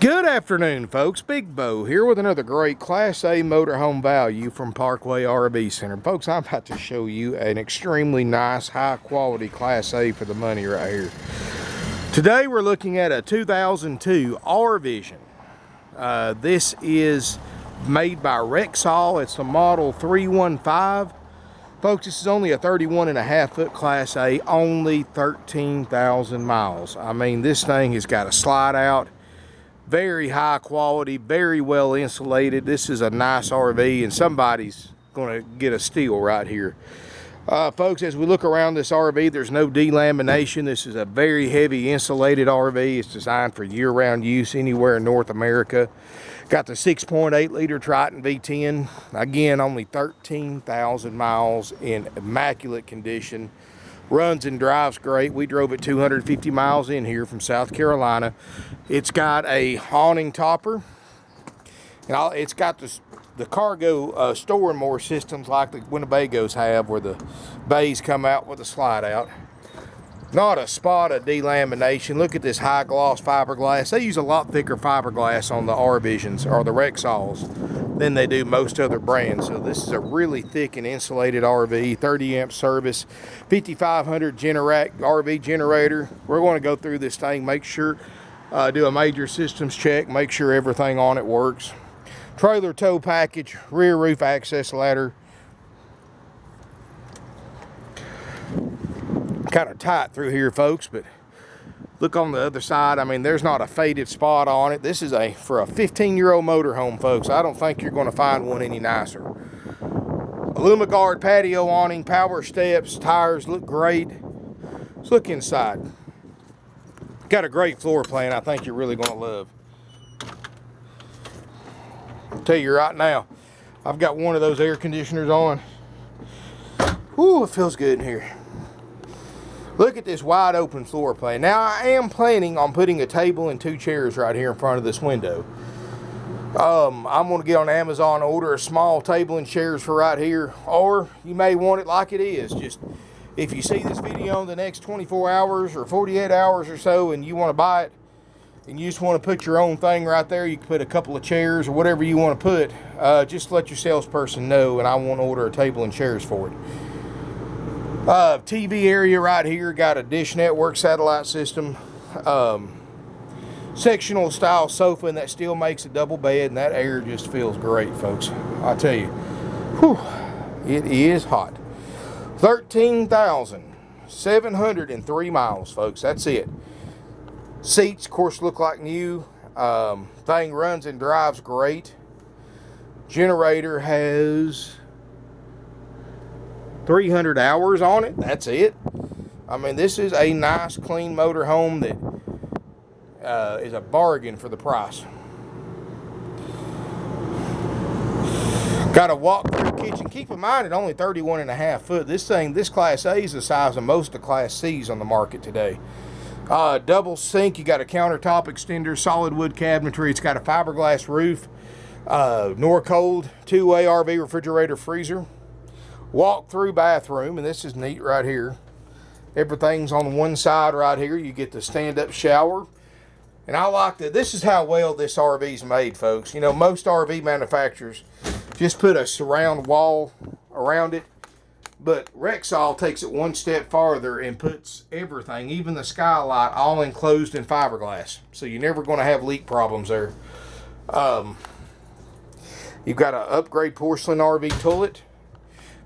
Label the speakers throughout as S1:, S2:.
S1: Good afternoon, folks. Big Bo here with another great Class A motorhome value from Parkway RV Center. Folks, I'm about to show you an extremely nice, high-quality Class A for the money right here. Today, we're looking at a 2002 Vision. This is made by Rexhall. It's the model 315. Folks, this is only a 31.5-foot Class A, only 13,000 miles. I mean, this thing has got a slide out. Very high quality, very well insulated. This is a nice RV, and somebody's going to get a steal right here. Folks, as we look around this RV, there's no delamination. This is a very heavy insulated RV. It's designed for year-round use anywhere in North America. Got the 6.8 liter Triton V-10. Again, only 13,000 miles in immaculate condition. Runs and drives great. We drove it 250 miles in here from South Carolina. It's got a awning topper. And it's got the cargo store and more systems like the Winnebagos have, where the bays come out with a slide out. Not a spot of delamination. Look at this high gloss fiberglass. They use a lot thicker fiberglass on the Visions or the Rexhalls than they do most other brands. So this is a really thick and insulated RV, 30 amp service, 5500 Generac RV generator. We're going to go through this thing, make sure, do a major systems check, make sure everything on it works. Trailer tow package, rear roof access ladder. Kind of tight through here, folks, but look on the other side. I mean, there's not a faded spot on it. This is for a 15-year-old motorhome, folks. I don't think you're going to find one any nicer. Alumiguard patio awning, power steps, tires look great. Let's look inside. Got a great floor plan I think you're really going to love. I'll tell you right now, I've got one of those air conditioners on. Ooh, it feels good in here. Look at this wide open floor plan. Now, I am planning on putting a table and 2 chairs right here in front of this window. I'm going to get on Amazon and order a small table and chairs for right here. Or you may want it like it is. Just if you see this video in the next 24 hours or 48 hours or so and you want to buy it and you just want to put your own thing right there, you can put a couple of chairs or whatever you want to put. Just let your salesperson know, and I want to order a table and chairs for it. TV area right here, got a Dish Network satellite system, sectional style sofa, and that still makes a double bed, and that air just feels great, folks. I tell you, whew, it is hot. 13,703 miles, folks. That's it. Seats, of course, look like new. Thing runs and drives great. Generator has 300 hours on it. That's it. I mean, this is a nice, clean motor home that is a bargain for the price. Got a walk-through kitchen. Keep in mind, it's only 31.5 foot. This Class A is the size of most of Class C's on the market today. Double sink. You got a countertop extender, solid wood cabinetry. It's got a fiberglass roof. Norcold 2-way RV refrigerator freezer. Walk-through bathroom, and this is neat right here. Everything's on one side right here. You get the stand-up shower. And I like that. This is how well this RV's made, folks. You know, most RV manufacturers just put a surround wall around it. But Rexhall takes it one step farther and puts everything, even the skylight, all enclosed in fiberglass. So you're never going to have leak problems there. You've got an upgrade porcelain RV toilet.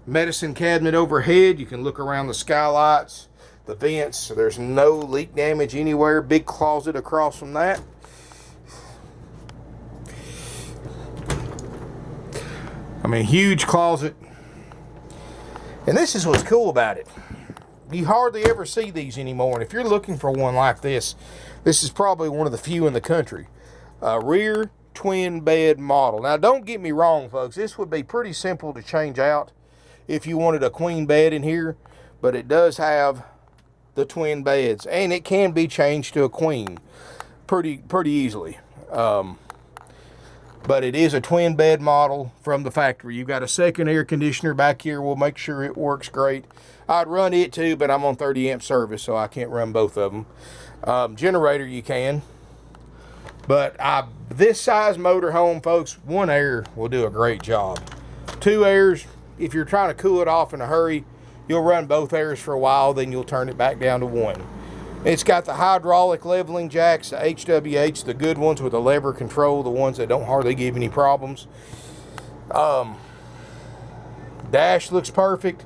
S1: Medicine cabinet overhead. You can look around the skylights, the vents, so there's no leak damage anywhere. Big closet across from that. I mean, huge closet. And this is what's cool about it. You hardly ever see these anymore. And if you're looking for one like this, this is probably one of the few in the country. Rear twin bed model. Now, don't get me wrong, folks. This would be pretty simple to change out if you wanted a queen bed in here, but it does have the twin beds, and it can be changed to a queen pretty easily. But it is a twin bed model from the factory. You've got a second air conditioner back here. We'll make sure it works great. I'd run it too, but I'm on 30 amp service, so I can't run both of them. Generator you can. But this size motorhome, folks, 1 air will do a great job. 2 airs, if you're trying to cool it off in a hurry, you'll run both airs for a while, then you'll turn it back down to 1. It's got the hydraulic leveling jacks, the HWH, the good ones with the lever control, the ones that don't hardly give any problems. Dash looks perfect.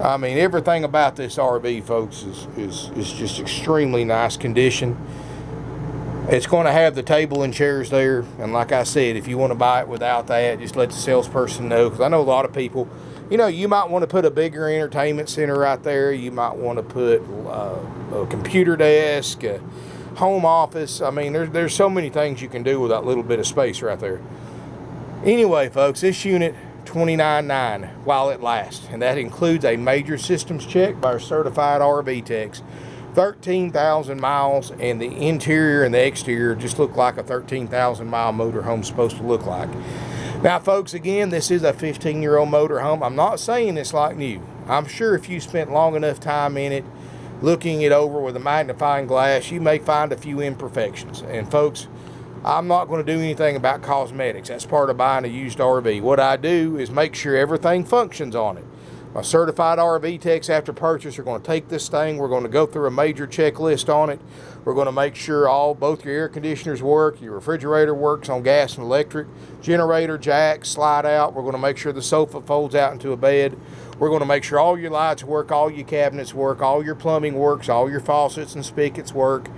S1: I mean, everything about this RV, folks, is just extremely nice condition. It's going to have the table and chairs there, and like I said, if you want to buy it without that, just let the salesperson know, because I know a lot of people, you know, you might want to put a bigger entertainment center right there. You might want to put a computer desk, a home office. I mean, there's so many things you can do with that little bit of space right there. Anyway, folks, this unit, $29,900 while it lasts, and that includes a major systems check by our certified RV techs. 13,000 miles, and the interior and the exterior just look like a 13,000 mile motorhome is supposed to look like. Now, folks, again, this is a 15-year-old motorhome. I'm not saying it's like new. I'm sure if you spent long enough time in it, looking it over with a magnifying glass, you may find a few imperfections. And folks, I'm not going to do anything about cosmetics. That's part of buying a used RV. What I do is make sure everything functions on it. My certified RV techs after purchase are going to take this thing. We're going to go through a major checklist on it. We're going to make sure both your air conditioners work, your refrigerator works on gas and electric, generator, jack, slide out. We're going to make sure the sofa folds out into a bed. We're going to make sure all your lights work, all your cabinets work, all your plumbing works, all your faucets and spigots work.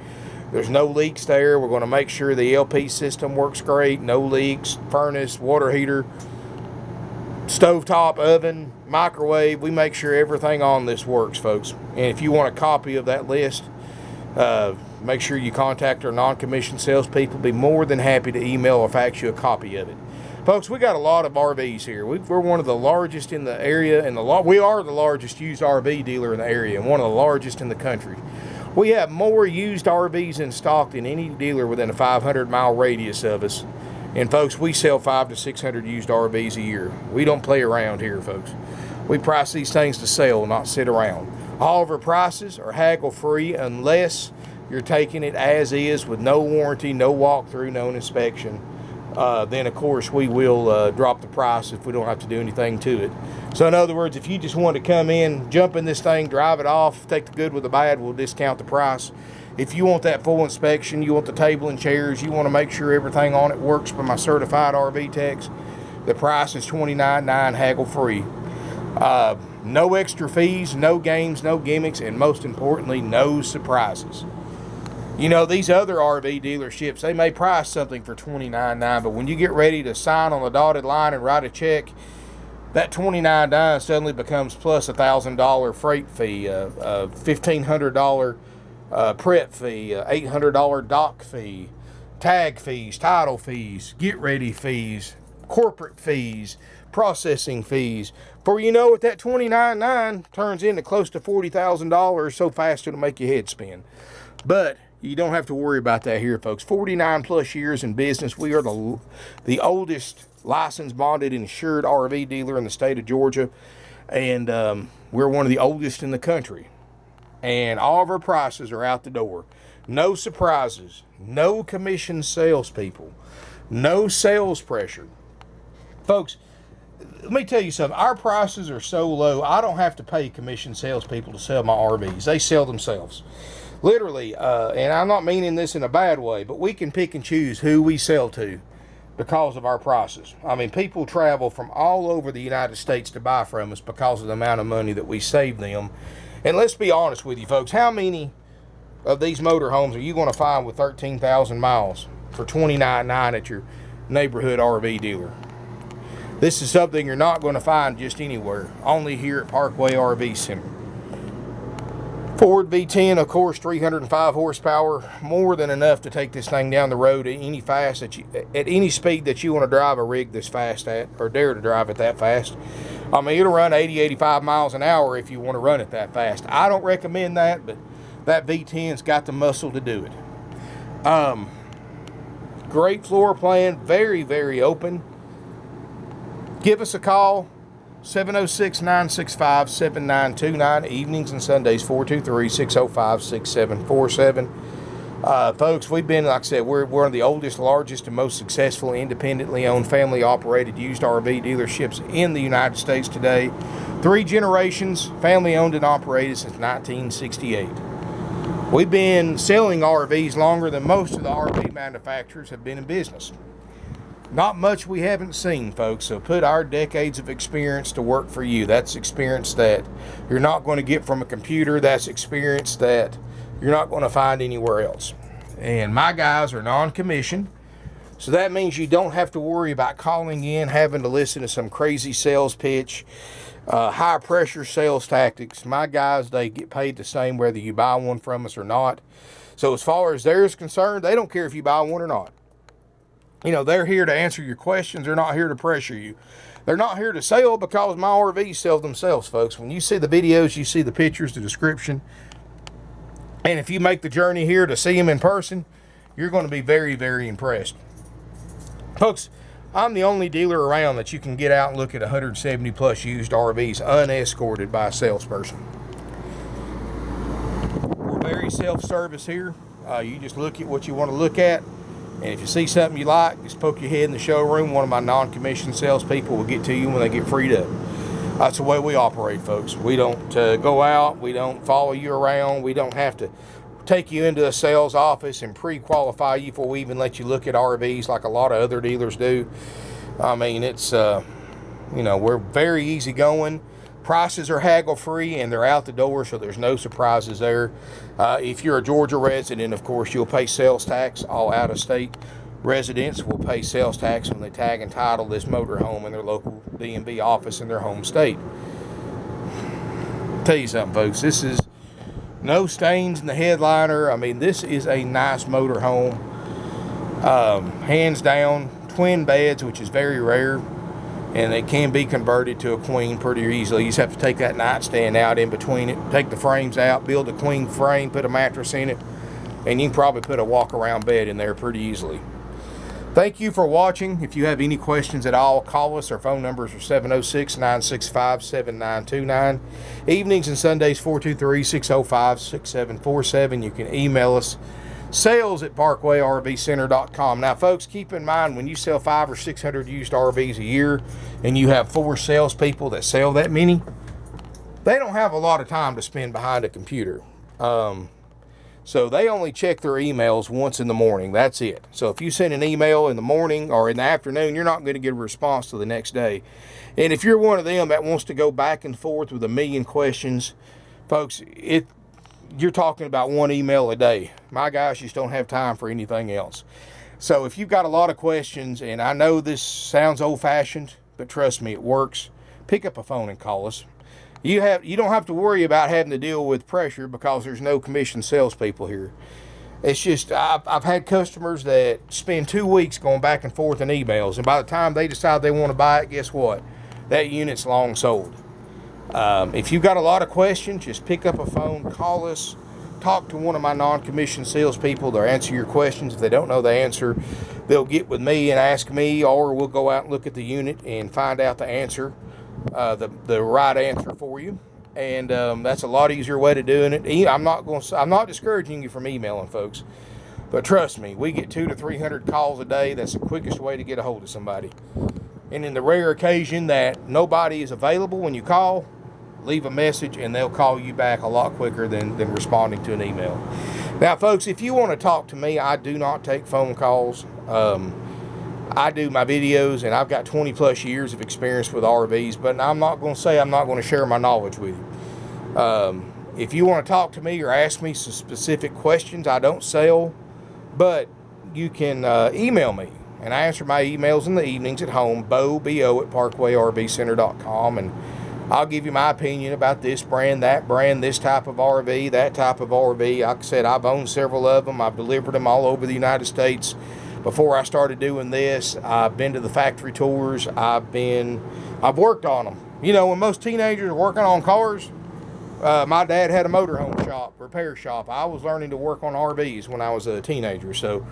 S1: There's no leaks there. We're going to make sure the LP system works great, no leaks, furnace, water heater, stovetop, oven, microwave. We make sure everything on this works, folks. And if you want a copy of that list, make sure you contact our non-commissioned salespeople. Be more than happy to email or fax you a copy of it. Folks, we got a lot of RVs here. We're one of the largest in the area, and we are the largest used RV dealer in the area, and one of the largest in the country. We have more used RVs in stock than any dealer within a 500-mile radius of us. And folks, we sell 500 to 600 used RVs a year. We don't play around here, folks. We price these things to sell, not sit around. All of our prices are haggle-free unless you're taking it as is with no warranty, no walkthrough, no inspection. Then, of course, we will drop the price if we don't have to do anything to it. So, in other words, if you just want to come in, jump in this thing, drive it off, take the good with the bad, we'll discount the price. If you want that full inspection, you want the table and chairs, you want to make sure everything on it works by my certified RV techs, the price is $29,900 haggle-free. No extra fees, no games, no gimmicks, and most importantly, no surprises. You know, these other RV dealerships, they may price something for $29,900, but when you get ready to sign on the dotted line and write a check, that $29,900 suddenly becomes plus $1,000 freight fee, $1,500 prep fee, $800 dock fee, tag fees, title fees, get ready fees, corporate fees, processing fees. For you know what, that $29,900 turns into close to $40,000 so fast it'll make your head spin. But you don't have to worry about that here, folks. 49 plus years in business. We are the oldest licensed, bonded, insured RV dealer in the state of Georgia. And we're one of the oldest in the country. And all of our prices are out the door. No surprises. No commission salespeople. No sales pressure. Folks, let me tell you something. Our prices are so low, I don't have to pay commission salespeople to sell my RVs. They sell themselves. Literally, and I'm not meaning this in a bad way, but we can pick and choose who we sell to because of our prices. I mean, people travel from all over the United States to buy from us because of the amount of money that we save them. And let's be honest with you, folks. How many of these motorhomes are you going to find with 13,000 miles for $29,900 at your neighborhood RV dealer? This is something you're not going to find just anywhere, only here at Parkway RV Center. Ford V10, of course, 305 horsepower, more than enough to take this thing down the road at any speed that you want to drive a rig this fast at, or dare to drive it that fast. I mean, it'll run 80, 85 miles an hour if you want to run it that fast. I don't recommend that, but that V10's got the muscle to do it. Great floor plan, very, very open. Give us a call. 706-965-7929, evenings and Sundays, 423-605-6747. Folks, we've been, like I said, we're one of the oldest, largest, and most successful independently owned, family-operated used RV dealerships in the United States today. 3 generations, family-owned and operated since 1968. We've been selling RVs longer than most of the RV manufacturers have been in business. Not much we haven't seen, folks, so put our decades of experience to work for you. That's experience that you're not going to get from a computer. That's experience that you're not going to find anywhere else. And my guys are non-commissioned, so that means you don't have to worry about calling in, having to listen to some crazy sales pitch, high pressure sales tactics. My guys, they get paid the same whether you buy one from us or not. So as far as they're concerned, they don't care if you buy one or not. You know, they're here to answer your questions. They're not here to pressure you. They're not here to sell, because my RVs sell themselves, folks. When you see the videos, you see the pictures, the description. And if you make the journey here to see them in person, you're going to be very, very impressed. Folks, I'm the only dealer around that you can get out and look at 170 plus used RVs unescorted by a salesperson. We're very self-service here. You just look at what you want to look at. And if you see something you like, just poke your head in the showroom. One of my non-commissioned salespeople will get to you when they get freed up. That's the way we operate, folks. We don't go out. We don't follow you around. We don't have to take you into a sales office and pre-qualify you before we even let you look at RVs like a lot of other dealers do. I mean, it's, you know, we're very easygoing. Prices are haggle-free, and they're out the door, so there's no surprises there. If you're a Georgia resident, of course, you'll pay sales tax. All out-of-state residents will pay sales tax when they tag and title this motorhome in their local DMV office in their home state. Tell you something, folks. This is no stains in the headliner. I mean, this is a nice motorhome. Hands down, twin beds, which is very rare. And it can be converted to a queen pretty easily. You just have to take that nightstand out in between it, take the frames out, build a queen frame, put a mattress in it, and you can probably put a walk-around bed in there pretty easily. Thank you for watching. If you have any questions at all, call us. Our phone numbers are 706-965-7929. Evenings and Sundays, 423-605-6747. You can email us, sales@parkwayrvcenter.com. Now, folks, keep in mind, when you sell 500 or 600 used RVs a year and you have 4 salespeople that sell that many, they don't have a lot of time to spend behind a computer. So they only check their emails once in the morning. That's it. So if you send an email in the morning or in the afternoon, you're not going to get a response till the next day. And if you're one of them that wants to go back and forth with a million questions, folks, you're talking about 1 email a day. My guys just don't have time for anything else. So if you've got a lot of questions, and I know this sounds old-fashioned, but trust me, it works, pick up a phone and call us. You don't have to worry about having to deal with pressure, because there's no commissioned salespeople here. It's just, I've had customers that spend 2 weeks going back and forth in emails, and by the time they decide they want to buy it, guess what? That unit's long sold. If you've got a lot of questions, just pick up a phone, call us, talk to one of my non-commissioned salespeople. They'll answer your questions. If they don't know the answer, they'll get with me and ask me, or we'll go out and look at the unit and find out the answer, the right answer for you. And that's a lot easier way to doing it. I'm not discouraging you from emailing, folks, but trust me, we get 200 to 300 calls a day. That's the quickest way to get a hold of somebody. And in the rare occasion that nobody is available when you call, leave a message and they'll call you back a lot quicker than responding to an email. Now, folks, if you want to talk to me, I do not take phone calls. I do my videos, and I've got 20 plus years of experience with RVs, but I'm not going to say I'm not going to share my knowledge with you. If you want to talk to me or ask me some specific questions, I don't sell, but you can email me. And I answer my emails in the evenings at home, bo@parkwayrvcenter.com, and I'll give you my opinion about this brand, that brand, this type of RV, that type of RV. Like I said, I've owned several of them. I've delivered them all over the United States. Before I started doing this, I've been to the factory tours. I've worked on them. You know, when most teenagers are working on cars, my dad had a motorhome shop, repair shop. I was learning to work on RVs when I was a teenager. So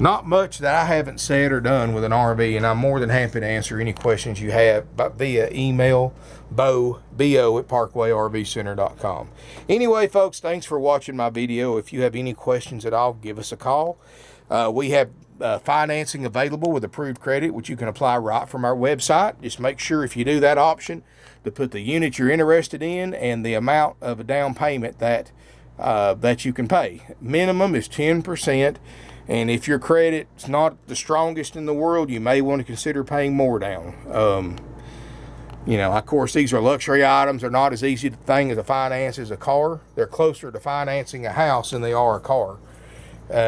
S1: Not much that I haven't said or done with an RV, and I'm more than happy to answer any questions you have via email, bo@parkwayrvcenter.com. Anyway, folks, thanks for watching my video. If you have any questions at all, give us a call. We have financing available with approved credit, which you can apply right from our website. Just make sure if you do that option to put the unit you're interested in and the amount of a down payment that you can pay. Minimum is 10%. And if your credit's not the strongest in the world, you may want to consider paying more down. You know, of course, these are luxury items. They're not as easy to finance as a car. They're closer to financing a house than they are a car.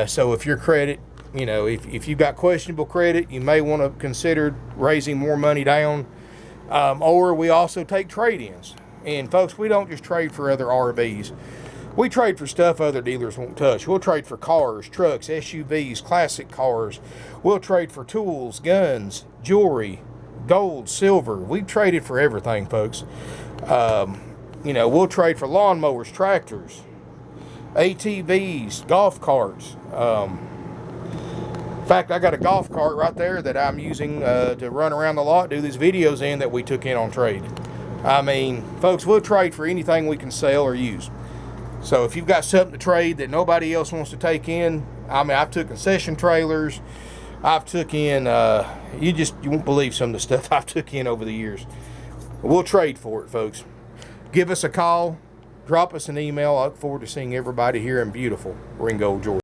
S1: So if your credit, you know, if you've got questionable credit, you may want to consider raising more money down. Or we also take trade-ins. And folks, we don't just trade for other RVs. We trade for stuff other dealers won't touch. We'll trade for cars, trucks, SUVs, classic cars. We'll trade for tools, guns, jewelry, gold, silver. We've traded for everything, folks. You know, we'll trade for lawnmowers, tractors, ATVs, golf carts. In fact, I got a golf cart right there that I'm using to run around the lot, do these videos in that we took in on trade. I mean, folks, we'll trade for anything we can sell or use. So if you've got something to trade that nobody else wants to take in, I mean, I've took concession trailers. I've took in, you won't believe some of the stuff I've took in over the years. We'll trade for it, folks. Give us a call. Drop us an email. I look forward to seeing everybody here in beautiful Ringgold, Georgia.